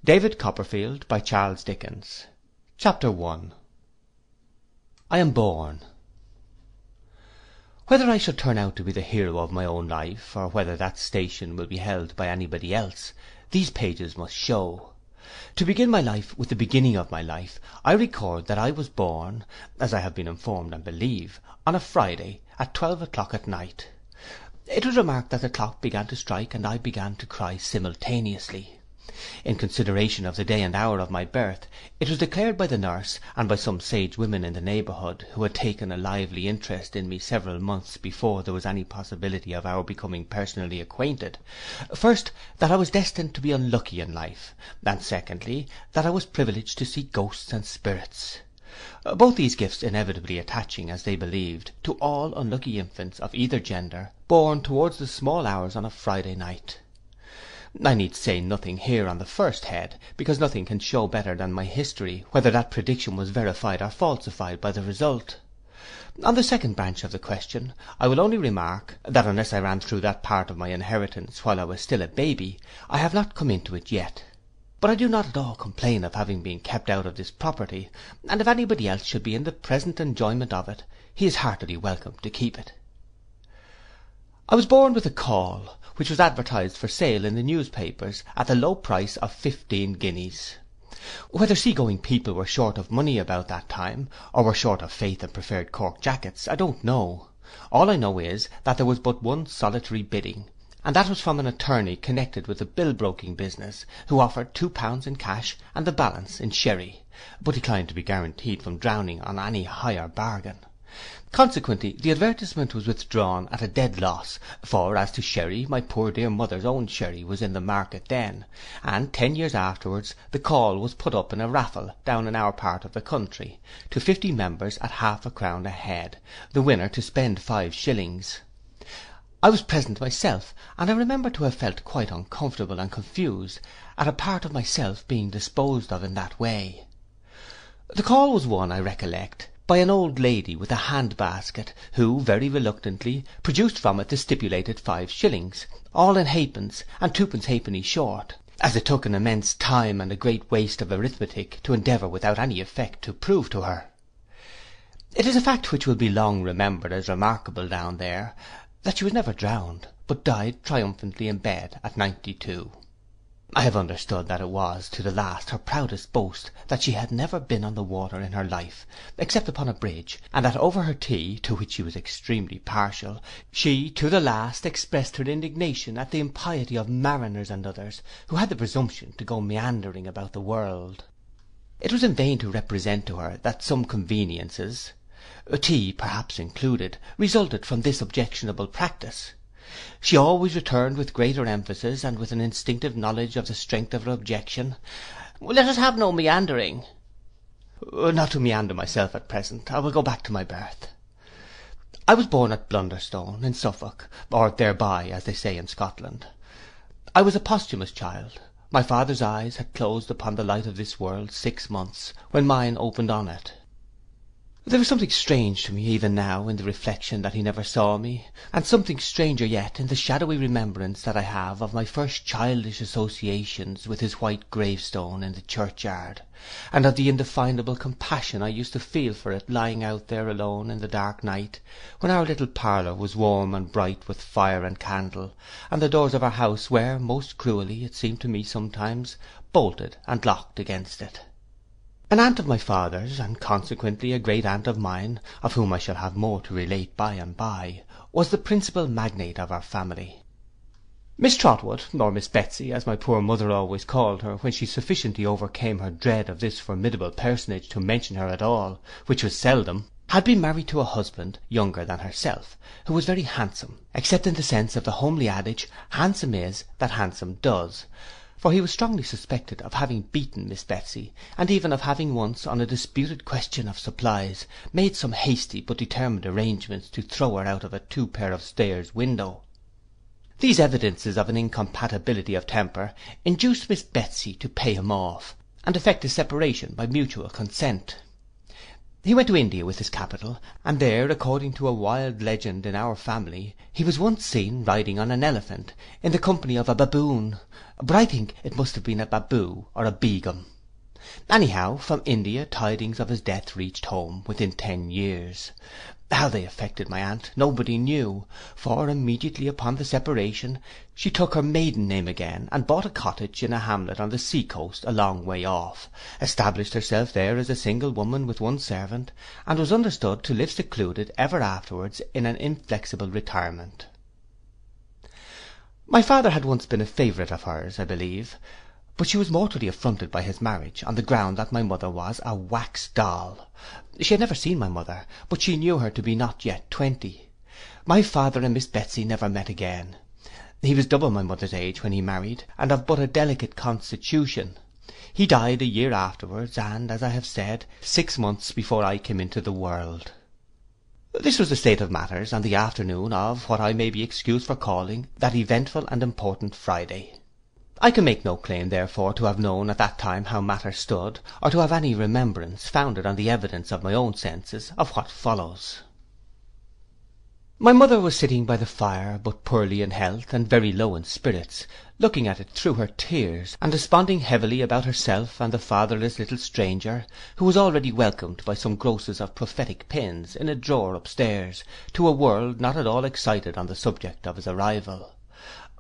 David Copperfield by Charles Dickens. Chapter 1. I am born. Whether I shall turn out to be the hero of my own life, or whether that station will be held by anybody else, these pages must show. To begin my life with the beginning of my life, I record that I was born, as I have been informed and believe, on a Friday at 12 o'clock at night. It was remarked that the clock began to strike and I began to cry simultaneously. In consideration of the day and hour of my birth, it was declared by the nurse, and by some sage women in the neighbourhood, who had taken a lively interest in me several months before there was any possibility of our becoming personally acquainted, first, that I was destined to be unlucky in life, and secondly, that I was privileged to see ghosts and spirits. Both these gifts inevitably attaching, as they believed, to all unlucky infants of either gender, born towards the small hours on a Friday night. I need say nothing here on the first head, because nothing can show better than my history whether that prediction was verified or falsified by the result. On the second branch of the question, I will only remark, that unless I ran through that part of my inheritance while I was still a baby, I have not come into it yet. But I do not at all complain of having been kept out of this property, and if anybody else should be in the present enjoyment of it, he is heartily welcome to keep it. I was born with a caul, which was advertised for sale in the newspapers at the low price of 15 guineas. Whether sea-going people were short of money about that time, or were short of faith and preferred cork jackets, I don't know. All I know is that there was but one solitary bidding, and that was from an attorney connected with the bill-broking business, who offered £2 in cash and the balance in sherry, but declined to be guaranteed from drowning on any higher bargain. Consequently, the advertisement was withdrawn at a dead loss, for as to sherry, my poor dear mother's own sherry was in the market then, and 10 years afterwards the call was put up in a raffle down in our part of the country, to 50 members at half a crown a head, the winner to spend 5 shillings. I was present myself, and I remember to have felt quite uncomfortable and confused at a part of myself being disposed of in that way. The call was won, I recollect, by an old lady with a hand-basket, who very reluctantly produced from it the stipulated 5 shillings, all in halfpence, and 2 halfpenny short, as it took an immense time and a great waste of arithmetic to endeavour without any effect to prove to her. It is a fact which will be long remembered as remarkable down there, that she was never drowned, but died triumphantly in bed at 92. I have understood that it was to the last her proudest boast that she had never been on the water in her life, except upon a bridge, and that over her tea, to which she was extremely partial, she to the last expressed her indignation at the impiety of mariners and others, who had the presumption to go meandering about the world. It was in vain to represent to her that some conveniences, tea perhaps included, resulted from this objectionable practice. She always returned with greater emphasis, and with an instinctive knowledge of the strength of her objection, "Let us have no meandering." Not to meander myself at present, I will go back to my birth. I was born at Blunderstone, in Suffolk, or thereby, as they say in Scotland. I was a posthumous child. My father's eyes had closed upon the light of this world 6 months, when mine opened on it. There is something strange to me even now in the reflection that he never saw me, and something stranger yet in the shadowy remembrance that I have of my first childish associations with his white gravestone in the churchyard, and of the indefinable compassion I used to feel for it lying out there alone in the dark night, when our little parlour was warm and bright with fire and candle, and the doors of our house were, most cruelly, it seemed to me sometimes, bolted and locked against it. An aunt of my father's, and consequently a great aunt of mine, of whom I shall have more to relate by and by, was the principal magnate of our family. Miss Trotwood, or Miss Betsey, as my poor mother always called her, when she sufficiently overcame her dread of this formidable personage to mention her at all, which was seldom, had been married to a husband younger than herself, who was very handsome, except in the sense of the homely adage, handsome is that handsome does, for he was strongly suspected of having beaten Miss Betsey, and even of having once, on a disputed question of supplies, made some hasty but determined arrangements to throw her out of a 2-pair-of-stairs window. These evidences of an incompatibility of temper induced Miss Betsey to pay him off, and effect a separation by mutual consent. He went to India with his capital, and there, according to a wild legend in our family, he was once seen riding on an elephant, in the company of a baboon, but I think it must have been a baboo or a begum. Anyhow, from India tidings of his death reached home within 10 years. How they affected my aunt nobody knew, for immediately upon the separation she took her maiden name again and bought a cottage in a hamlet on the sea coast a long way off, established herself there as a single woman with one servant, and was understood to live secluded ever afterwards in an inflexible retirement. My father had once been a favourite of hers, I believe, but she was mortally affronted by his marriage on the ground that my mother was a wax doll. She had never seen my mother, but she knew her to be not yet 20. My father and Miss Betsey never met again. He was double my mother's age when he married, and of but a delicate constitution. He died a year afterwards, and, as I have said, 6 months before I came into the world. This was the state of matters on the afternoon of what I may be excused for calling that eventful and important Friday. I can make no claim, therefore, to have known at that time how matters stood, or to have any remembrance, founded on the evidence of my own senses, of what follows. My mother was sitting by the fire, but poorly in health, and very low in spirits, looking at it through her tears, and desponding heavily about herself and the fatherless little stranger, who was already welcomed by some grocers of prophetic pins in a drawer upstairs, to a world not at all excited on the subject of his arrival.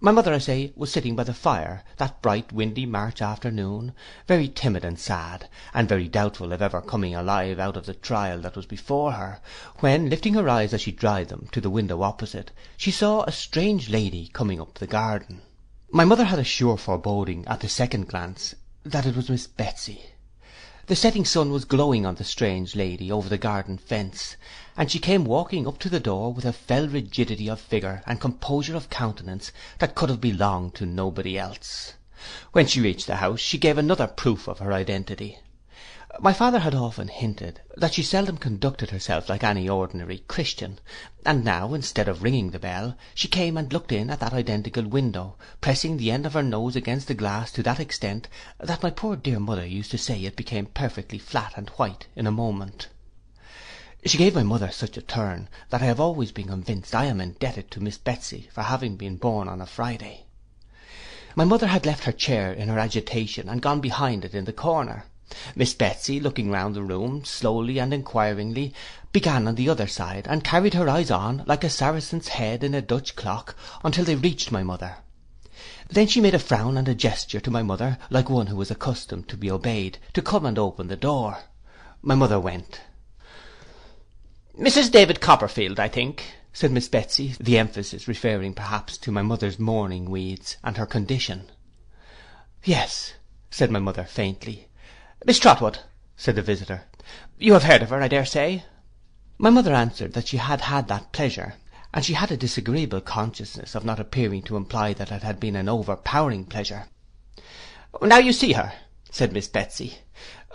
My mother, I say, was sitting by the fire, that bright windy March afternoon, very timid and sad, and very doubtful of ever coming alive out of the trial that was before her, when, lifting her eyes as she dried them to the window opposite, she saw a strange lady coming up the garden. My mother had a sure foreboding at the second glance that it was Miss Betsy. The setting sun was glowing on the strange lady over the garden fence, and she came walking up to the door with a fell rigidity of figure and composure of countenance that could have belonged to nobody else. When she reached the house she gave another proof of her identity. My father had often hinted that she seldom conducted herself like any ordinary Christian, and now, instead of ringing the bell, she came and looked in at that identical window, pressing the end of her nose against the glass to that extent that my poor dear mother used to say it became perfectly flat and white in a moment. She gave my mother such a turn that I have always been convinced I am indebted to Miss Betsy for having been born on a Friday. My mother had left her chair in her agitation and gone behind it in the corner. Miss Betsy, looking round the room, slowly and inquiringly, began on the other side, and carried her eyes on, like a Saracen's head in a Dutch clock, until they reached my mother. Then she made a frown and a gesture to my mother, like one who was accustomed to be obeyed, to come and open the door. My mother went. "Mrs. David Copperfield, I think," said Miss Betsy, the emphasis referring perhaps to my mother's mourning weeds and her condition. "Yes," said my mother faintly. "Miss Trotwood," said the visitor. "You have heard of her, I dare say?" My mother answered that she had had that pleasure, and she had a disagreeable consciousness of not appearing to imply that it had been an overpowering pleasure. "Now you see her," said Miss Betsy.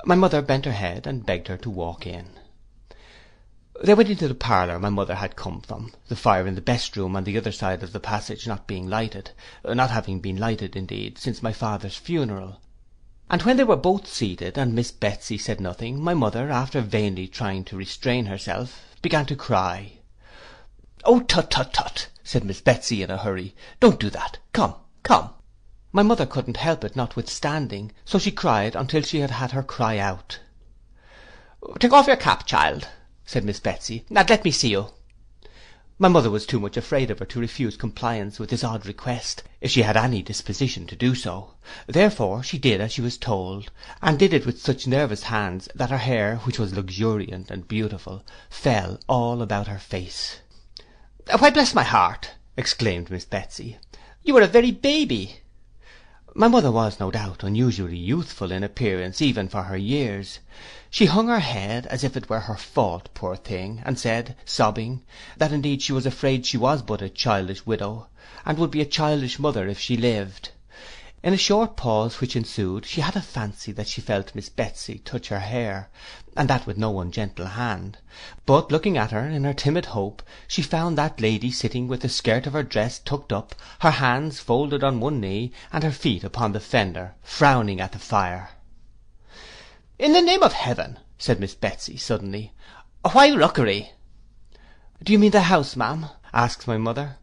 My mother bent her head and begged her to walk in. They went into the parlour my mother had come from, the fire in the best room on the other side of the passage not being lighted, not having been lighted, indeed, since my father's funeral. And when they were both seated, and Miss Betsy said nothing, my mother, after vainly trying to restrain herself, began to cry. "Oh, tut, tut, tut," said Miss Betsy in a hurry. "Don't do that. Come, come." My mother couldn't help it notwithstanding, so she cried until she had had her cry out. "Take off your cap, child," said Miss Betsy, "and let me see you." My mother was too much afraid of her to refuse compliance with this odd request, if she had any disposition to do so. Therefore she did as she was told, and did it with such nervous hands that her hair, which was luxuriant and beautiful, fell all about her face. "Why, bless my heart," exclaimed Miss Betsy, "you are a very baby." My mother was, no doubt, unusually youthful in appearance even for her years. She hung her head as if it were her fault, poor thing, and said, sobbing, that indeed she was afraid she was but a childish widow, and would be a childish mother if she lived. In a short pause which ensued, she had a fancy that she felt Miss Betsy touch her hair, and that with no ungentle hand. But looking at her in her timid hope, she found that lady sitting with the skirt of her dress tucked up, her hands folded on one knee, and her feet upon the fender, frowning at the fire. "In the name of heaven," said Miss Betsy suddenly. Why rookery? Do you mean the house, ma'am? asked my mother.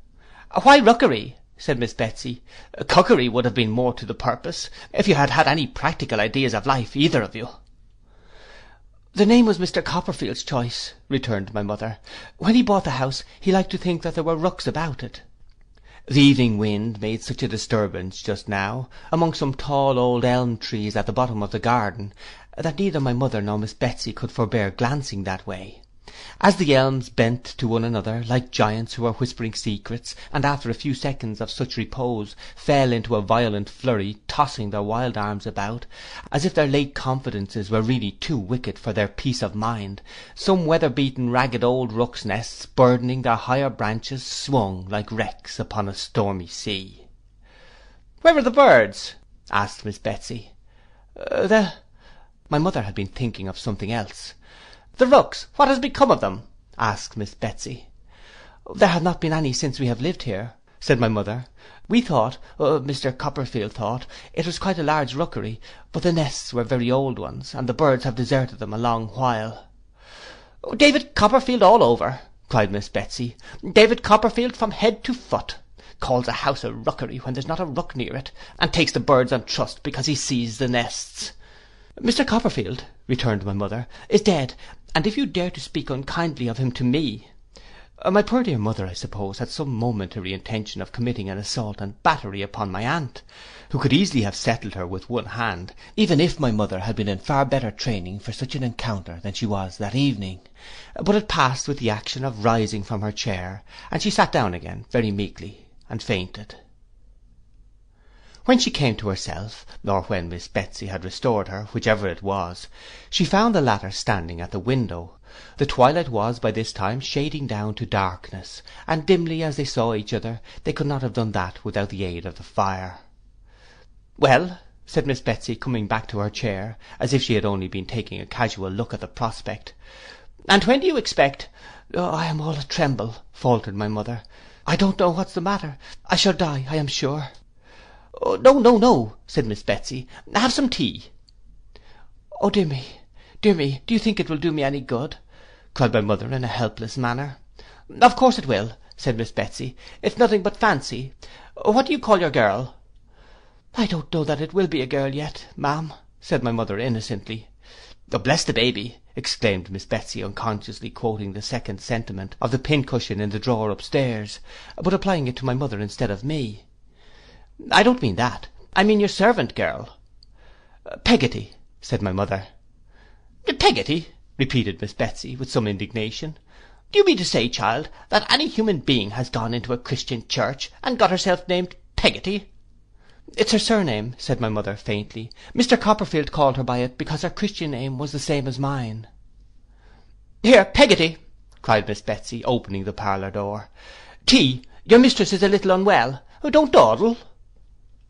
Why rookery? said Miss Betsy. Cookery would have been more to the purpose, if you had had any practical ideas of life, either of you. The name was Mr. Copperfield's choice, returned my mother. When he bought the house, he liked to think that there were rooks about it. The evening wind made such a disturbance just now, among some tall old elm trees at the bottom of the garden, that neither my mother nor Miss Betsy could forbear glancing that way. As the elms bent to one another, like giants who were whispering secrets, and after a few seconds of such repose, fell into a violent flurry, tossing their wild arms about, as if their late confidences were really too wicked for their peace of mind, some weather-beaten ragged old rooks' nests, burdening their higher branches, swung like wrecks upon a stormy sea. "Where are the birds?" asked Miss Betsy. My mother had been thinking of something else. "The rooks, what has become of them?" asked Miss Betsy. "There have not been any since we have lived here," said my mother. "We thought, Mr. Copperfield thought, it was quite a large rookery, but the nests were very old ones, and the birds have deserted them a long while." "David Copperfield all over," cried Miss Betsy. "David Copperfield from head to foot. Calls a house a rookery when there's not a rook near it, and takes the birds on trust because he sees the nests." "Mr. Copperfield," returned my mother, "is dead, and if you dare to speak unkindly of him to me—" My poor dear mother, I suppose, had some momentary intention of committing an assault and battery upon my aunt, who could easily have settled her with one hand, even if my mother had been in far better training for such an encounter than she was that evening. But it passed with the action of rising from her chair, and she sat down again very meekly, and fainted. When she came to herself, or when Miss Betsy had restored her, whichever it was, she found the latter standing at the window. The twilight was by this time shading down to darkness, and dimly as they saw each other, they could not have done that without the aid of the fire. "Well," said Miss Betsy, coming back to her chair, as if she had only been taking a casual look at the prospect, "and when do you expect—" "I am all a tremble," faltered my mother. "I don't know what's the matter. I shall die, I am sure." No, said Miss Betsy. "Have some tea." "Oh, dear me, do you think it will do me any good?" cried my mother in a helpless manner. "Of course it will," said Miss Betsy. "It's nothing but fancy. What do you call your girl?" "I don't know that it will be a girl yet, ma'am," said my mother innocently. "Bless the baby," exclaimed Miss Betsy, unconsciously quoting the second sentiment of the pincushion in the drawer upstairs, but applying it to my mother instead of me. "I don't mean that. I mean your servant girl." "Peggotty," said my mother. "Peggotty," repeated Miss Betsy with some indignation. "Do you mean to say, child, that any human being has gone into a Christian church, and got herself named Peggotty?" "It's her surname," said my mother faintly. "Mr. Copperfield called her by it because her Christian name was the same as mine." "Here, Peggotty," cried Miss Betsy, opening the parlour door. "Tea, your mistress is a little unwell. Don't dawdle."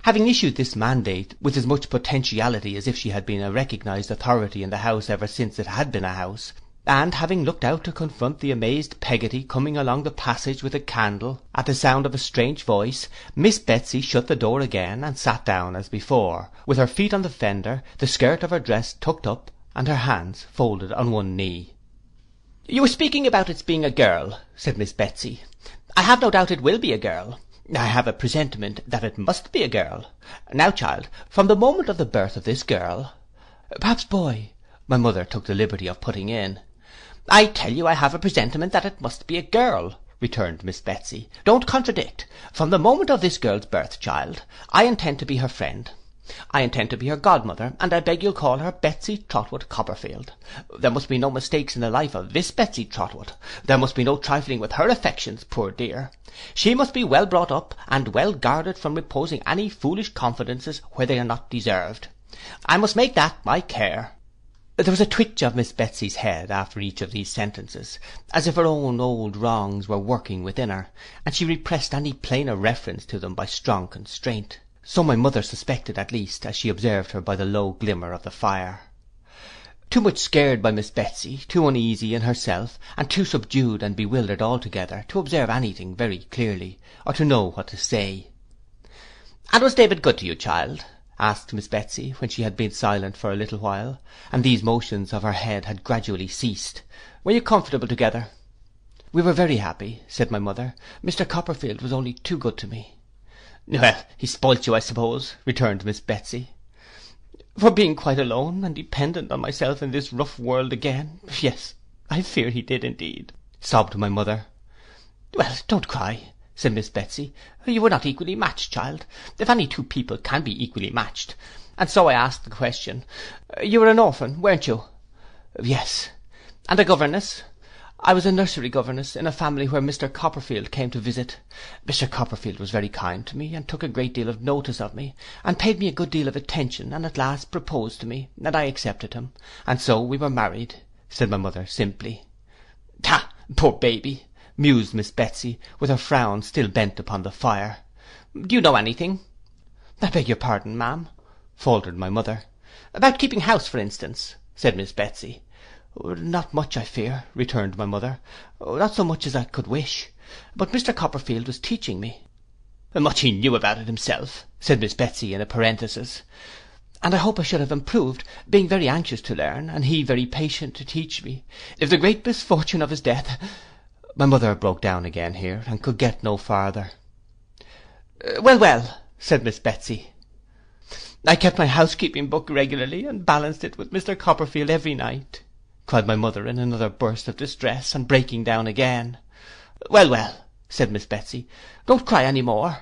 Having issued this mandate with as much potentiality as if she had been a recognized authority in the house ever since it had been a house, and having looked out to confront the amazed Peggotty coming along the passage with a candle at the sound of a strange voice, Miss Betsy shut the door again and sat down as before, with her feet on the fender, the skirt of her dress tucked up, and her hands folded on one knee. "You were speaking about its being a girl," said Miss Betsy. "I have no doubt it will be a girl. I have a presentiment that it must be a girl. Now, child, from the moment of the birth of this girl—" "Perhaps boy," my mother took the liberty of putting in. "I tell you I have a presentiment that it must be a girl," returned Miss Betsy. "Don't contradict. From the moment of this girl's birth, child, I intend to be her friend. I intend to be her godmother, and I beg you'll call her Betsy Trotwood Copperfield. There must be no mistakes in the life of this Betsy Trotwood. There must be no trifling with her affections, poor dear. She must be well brought up, and well guarded from reposing any foolish confidences where they are not deserved. I must make that my care." There was a twitch of Miss Betsy's head after each of these sentences, as if her own old wrongs were working within her, and she repressed any plainer reference to them by strong constraint. So my mother suspected at least, as she observed her by the low glimmer of the fire. Too much scared by Miss Betsy, too uneasy in herself, and too subdued and bewildered altogether to observe anything very clearly, or to know what to say. "And was David good to you, child?" asked Miss Betsy, when she had been silent for a little while, and these motions of her head had gradually ceased. Were you comfortable together? We were very happy, said my mother. Mr. Copperfield was only too good to me. Well, he spoilt you, I suppose, returned Miss Betsy. For being quite alone and dependent on myself in this rough world again. Yes, I fear he did indeed, sobbed my mother. Well, don't cry, said Miss Betsy. You were not equally matched, child, if any two people can be equally matched. And so I asked the question. You were an orphan, weren't you? Yes. And a governess? I was a nursery governess in a family where Mr. Copperfield came to visit. Mr. Copperfield was very kind to me, and took a great deal of notice of me, and paid me a good deal of attention, and at last proposed to me, and I accepted him, and so we were married, said my mother simply. Ha! Poor baby, mused Miss Betsy, with her frown still bent upon the fire. Do you know anything? I beg your pardon, ma'am, faltered my mother. About keeping house, for instance, said Miss Betsy. Not much, I fear, returned my mother. Not so much as I could wish. But Mr. Copperfield was teaching me. Much he knew about it himself, said Miss Betsy in a parenthesis. And I hope I should have improved, being very anxious to learn, and he very patient to teach me, if the great misfortune of his death— My mother broke down again here, and could get no farther. Well, well, said Miss Betsy. I kept my housekeeping book regularly, and balanced it with Mr. Copperfield every night, cried my mother in another burst of distress, and breaking down again. Well, well, said Miss Betsy, don't cry any more.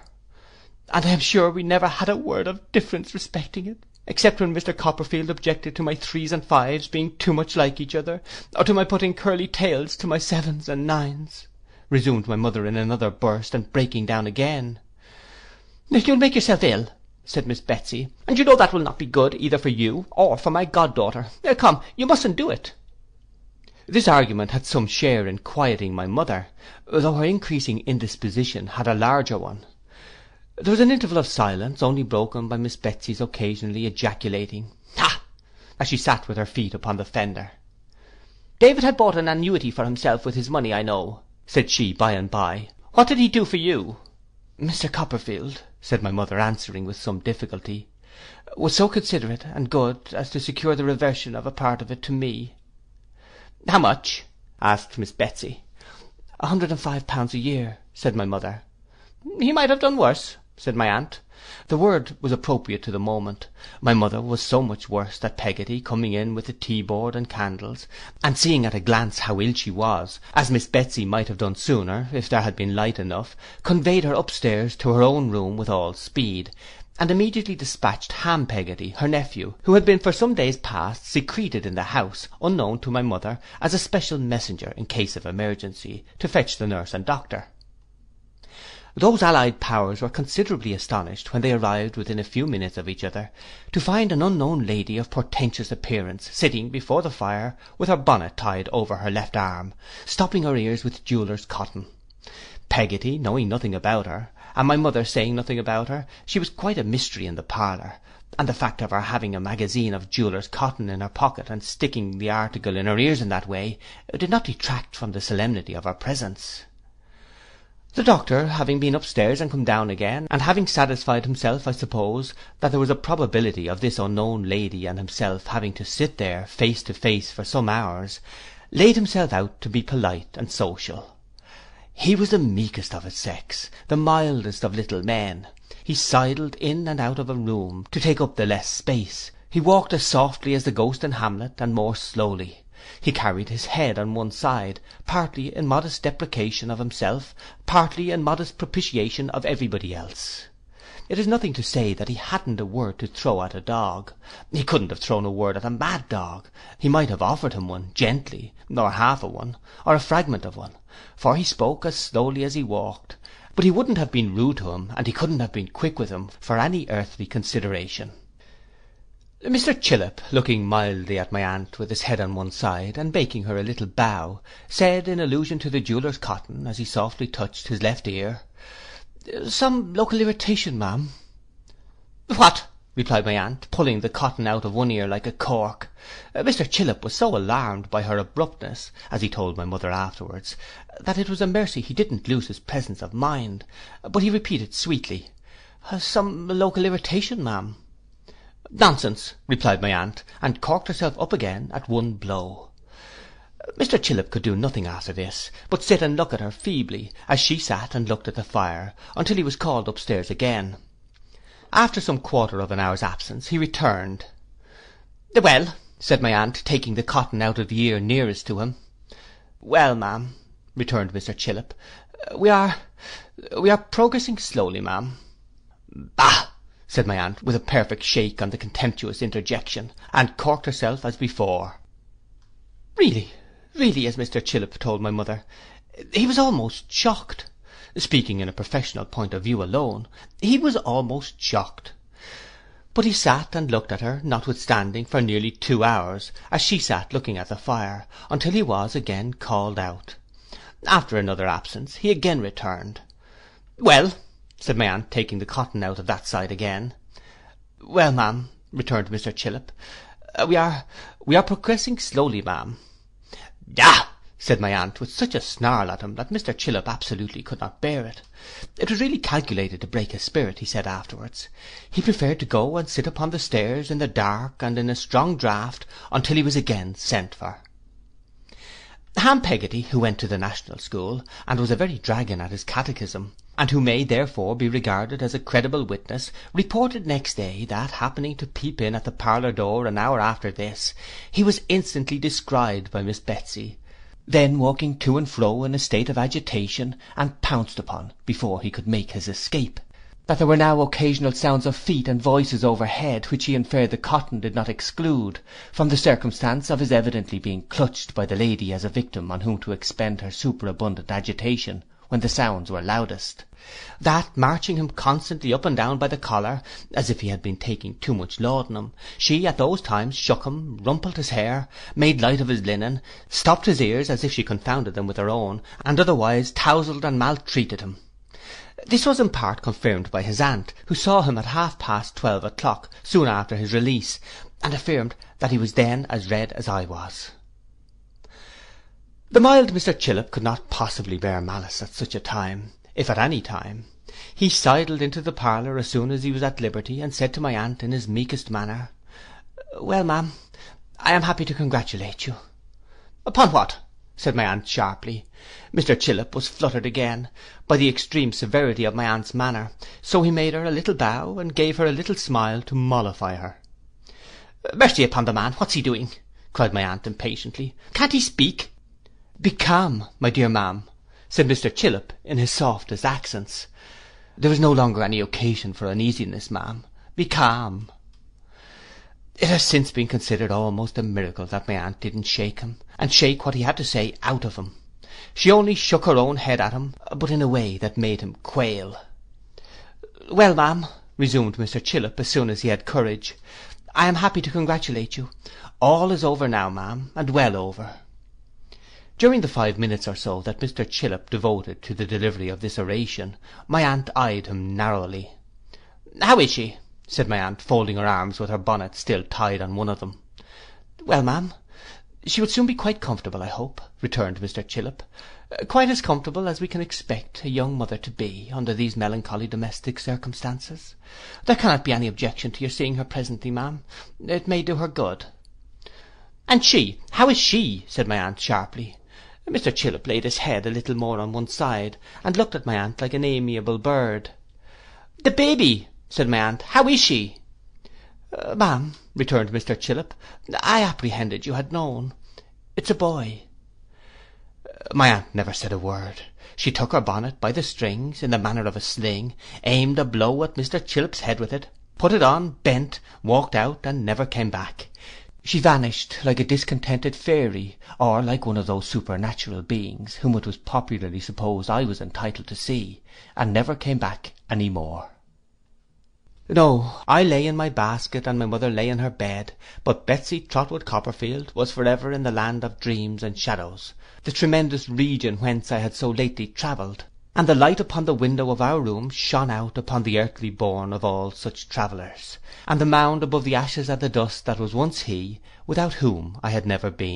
And I am sure we never had a word of difference respecting it, except when Mr. Copperfield objected to my 3s and 5s being too much like each other, or to my putting curly tails to my 7s and 9s, resumed my mother in another burst, and breaking down again. You'll make yourself ill, said Miss Betsy, and you know that will not be good either for you or for my goddaughter. Come, you mustn't do it. This argument had some share in quieting my mother, though her increasing indisposition had a larger one. There was an interval of silence, only broken by Miss Betsy's occasionally ejaculating, "Ha!" as she sat with her feet upon the fender. David had bought an annuity for himself with his money, I know, said she by and by. What did he do for you? Mr. Copperfield, said my mother, answering with some difficulty, was so considerate and good as to secure the reversion of a part of it to me. How much? asked Miss Betsy. £105 a year, said my mother. He might have done worse, said my aunt. The word was appropriate to the moment. My mother was so much worse that Peggotty, coming in with the tea-board and candles, and seeing at a glance how ill she was, as Miss Betsy might have done sooner, if there had been light enough, conveyed her upstairs to her own room with all speed, and immediately dispatched Ham Peggotty, her nephew, who had been for some days past secreted in the house, unknown to my mother, as a special messenger in case of emergency, to fetch the nurse and doctor. Those allied powers were considerably astonished when they arrived within a few minutes of each other, to find an unknown lady of portentous appearance sitting before the fire with her bonnet tied over her left arm, stopping her ears with jeweller's cotton. Peggotty knowing nothing about her, and my mother saying nothing about her, she was quite a mystery in the parlour, and the fact of her having a magazine of jeweller's cotton in her pocket and sticking the article in her ears in that way did not detract from the solemnity of her presence. The doctor having been upstairs and come down again, and having satisfied himself, I suppose, that there was a probability of this unknown lady and himself having to sit there face to face for some hours, laid himself out to be polite and social. He was the meekest of his sex, the mildest of little men. He sidled in and out of a room to take up the less space. He walked as softly as the ghost in Hamlet, and more slowly. He carried his head on one side, partly in modest deprecation of himself, partly in modest propitiation of everybody else. It is nothing to say that he hadn't a word to throw at a dog. He couldn't have thrown a word at a mad dog. He might have offered him one, gently, or half a one, or a fragment of one, for he spoke as slowly as he walked, but he wouldn't have been rude to him, and he couldn't have been quick with him for any earthly consideration. Mr. Chillip, looking mildly at my aunt with his head on one side, and making her a little bow, said in allusion to the jeweller's cotton, as he softly touched his left ear, "Some local irritation, ma'am." "What?" replied my aunt, pulling the cotton out of one ear like a cork. Mr. Chillip was so alarmed by her abruptness, as he told my mother afterwards, that it was a mercy he didn't lose his presence of mind, but he repeated sweetly, "Some local irritation, ma'am." 'Nonsense,' replied my aunt, and corked herself up again at one blow. Mr. Chillip could do nothing after this, but sit and look at her feebly, as she sat and looked at the fire, until he was called upstairs again. After some quarter of an hour's absence, he returned. 'Well,' said my aunt, taking the cotton out of the ear nearest to him. 'Well, ma'am,' returned Mr. Chillip, we are progressing slowly, ma'am.' 'Bah!' said my aunt, with a perfect shake on the contemptuous interjection, and corked herself as before. Really, as Mr. Chillip told my mother, he was almost shocked. Speaking in a professional point of view alone, he was almost shocked. But he sat and looked at her, notwithstanding, for nearly 2 hours, as she sat looking at the fire, until he was again called out. After another absence, he again returned. 'Well,' said my aunt, taking the cotton out of that side again. 'Well, ma'am,' returned Mr. Chillip, we are progressing slowly, ma'am.' 'Ah!' said my aunt, with such a snarl at him that Mr. Chillip absolutely could not bear it. It was really calculated to break his spirit, he said afterwards. He preferred to go and sit upon the stairs in the dark and in a strong draught until he was again sent for. Ham Peggotty, who went to the National School, and was a very dragon at his catechism, and who may therefore be regarded as a credible witness, reported next day that, happening to peep in at the parlour door an hour after this, he was instantly descried by Miss Betsey, then walking to and fro in a state of agitation, and pounced upon before he could make his escape. That there were now occasional sounds of feet and voices overhead, which he inferred the cotton did not exclude, from the circumstance of his evidently being clutched by the lady as a victim on whom to expend her superabundant agitation when the sounds were loudest. That, marching him constantly up and down by the collar, as if he had been taking too much laudanum, she at those times shook him, rumpled his hair, made light of his linen, stopped his ears as if she confounded them with her own, and otherwise touzled and maltreated him. This was in part confirmed by his aunt, who saw him at 12:30 o'clock, soon after his release, and affirmed that he was then as red as I was. The mild Mr. Chillip could not possibly bear malice at such a time, if at any time. He sidled into the parlour as soon as he was at liberty, and said to my aunt in his meekest manner, 'Well, ma'am, I am happy to congratulate you.' 'Upon what?' said my aunt sharply. Mr. Chillip was fluttered again by the extreme severity of my aunt's manner, so he made her a little bow, and gave her a little smile to mollify her. 'Mercy upon the man, what's he doing?' cried my aunt impatiently. 'Can't he speak?' 'Be calm, my dear ma'am,' said Mr. Chillip in his softest accents. 'There is no longer any occasion for uneasiness, ma'am. Be calm.' It has since been considered almost a miracle that my aunt didn't shake him, and shake what he had to say out of him. She only shook her own head at him, but in a way that made him quail. 'Well, ma'am,' resumed Mr. Chillip as soon as he had courage, 'I am happy to congratulate you. All is over now, ma'am, and well over.' During the 5 minutes or so that Mr. Chillip devoted to the delivery of this oration, my aunt eyed him narrowly. 'How is she?' said my aunt, folding her arms with her bonnet still tied on one of them. 'Well, ma'am, she will soon be quite comfortable, I hope,' returned Mr. Chillip. 'Quite as comfortable as we can expect a young mother to be under these melancholy domestic circumstances. There cannot be any objection to your seeing her presently, ma'am. It may do her good.' 'And she, how is she?' said my aunt sharply. Mr. Chillip laid his head a little more on one side, and looked at my aunt like an amiable bird. 'The baby,' said my aunt, 'how is she?' 'Ma'am,' returned Mr. Chillip, 'I apprehended you had known. It's a boy.' My aunt never said a word. She took her bonnet by the strings, in the manner of a sling, aimed a blow at Mr. Chillip's head with it, put it on, bent, walked out, and never came back. She vanished like a discontented fairy, or like one of those supernatural beings whom it was popularly supposed I was entitled to see, and never came back any more. No, I lay in my basket, and my mother lay in her bed, but Betsy Trotwood Copperfield was for ever in the land of dreams and shadows, the tremendous region whence I had so lately travelled, and the light upon the window of our room shone out upon the earthly bourne of all such travellers, and the mound above the ashes and the dust that was once he, without whom I had never been.